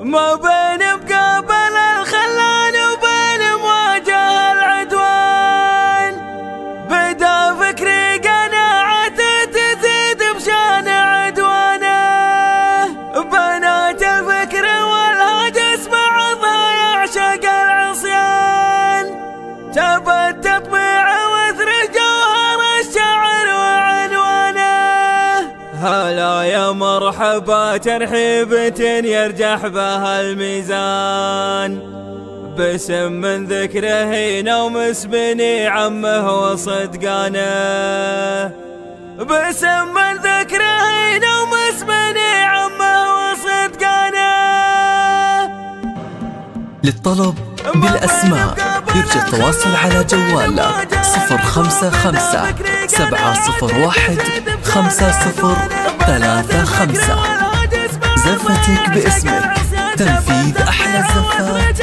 ما بين مقابل الخلان وبين مواجهة العدوان. بدا فكري قناعته تزيد بشان عدوانه. بنات الفكر والهجس مع ضايع شق العصيان. تبت تطبيع وثر جوهر الشعر وعنوانه. هلا يا مرحبا ترحيبة يرجح بها الميزان. باسم من ذكره ينوم بني عمه وصدقانه. باسم من ذكره ينوم بني عمه وصدقانه. للطلب بالأسماء يرجى التواصل على جواله 055 701 5035. زفتك باسمك، تنفيذ أحلى الزفات.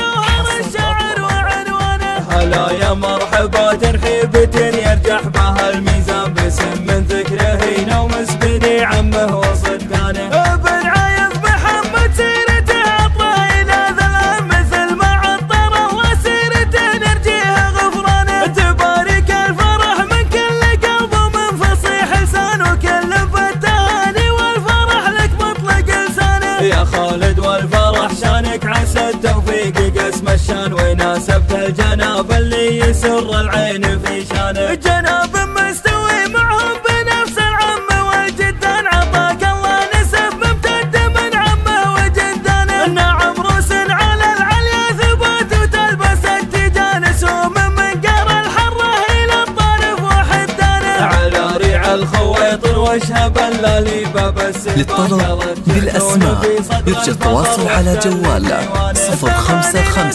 هلا يا مرحبا ترحيبة يرجح بها الميزان. باسم من ذكره ينوم بني عمه وصدقانه. ابن عيض محمد سيرته عطله إلى ذلام مثل ما عطره وسيرته نرجيها غفرانه. تبارك الفرح من كل قلب ومن فصيح لسان وكل بالتهاني والفرح لك مطلق لسانه. يا خالد والفرح شانك عسى التوفيق قسم الشان. وناسبت الجناب اللي يسر العين في شانه. جناب مستوي معهم بنفس العم والجدان. عطاك الله نسب ممتد من عمه وجدانه. نعم روس على العليا ثبات وتلبس التيجان. سوم من قار الحره الى الطرف وحدانه. على ريع الخويطر وشهب اللالي باب السباق. للطلب بالأسماء يرجى التواصل على جواله 055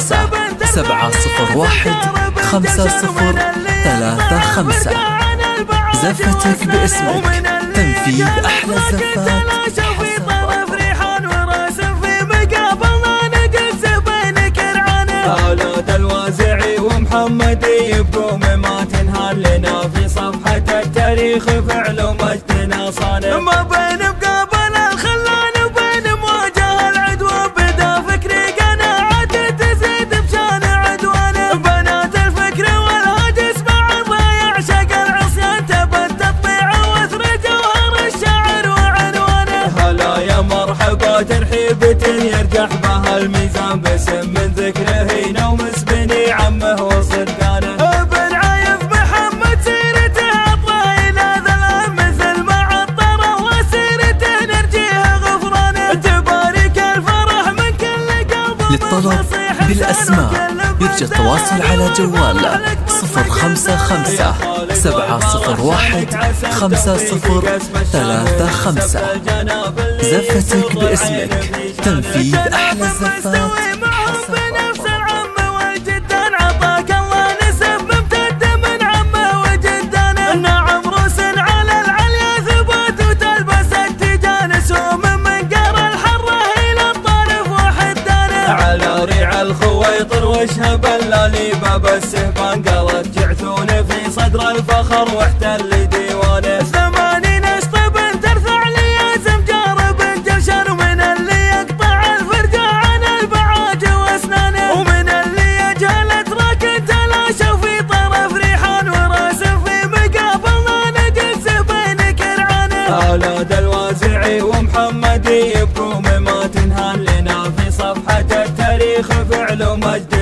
701 5035. زفتك باسمك، تنفيذ أحلى الزفات. هلا الوازعي ومحمدي بقوم ما تنهان لنا في صفحة التاريخ فعل ومجدنا صانع. ما بين مقابل الخلان وبين مواجهة العدوان. بدا فكري قناعته تزيد بشان عدوانه. بنات الفكر والهجس مع ضايع شق العصيان. تبت تطبيع وثر جوهر الشعر وعنوانه. هلا يا مرحبا ترحيبة يرجح بها الميزان. باسم من ذكره ينوم بني عمه وصدقانه. ابن عيض محمد سيرته عطله إلى ذلام مثل ما عطره وسيرته نرجيها غفرانه. تبارك الفرح من كل قلب. للطلب بالأسماء يرجى التواصل على جواله 055 701 5035. زفتك باسمك، تنفيذ أحلى الزفات. عطاك الله نسب ممتد من عمه وجدانه. نعم روس على العليا ثبات وتلبس التيجان. سوم من قار الحره الى الطرف وحدانه. على ريع الخويطر وشهب اللالي باب السهبان. قالت جعثون في صدر الفخر واحتل ديوانه. 80 اشطب ترفع لي زمجار بن جلشان. ومن اللي يقطع الفرجه عن البعاج واسنانه. ومن اللي يجهل تراك تلاشى في طرف ريحان. وراس في مقابلنا نجلس بين كرعانه. هلا الوازعي ومحمدي بقوم ما تنهان لنا في صفحة التاريخ فعل ومجد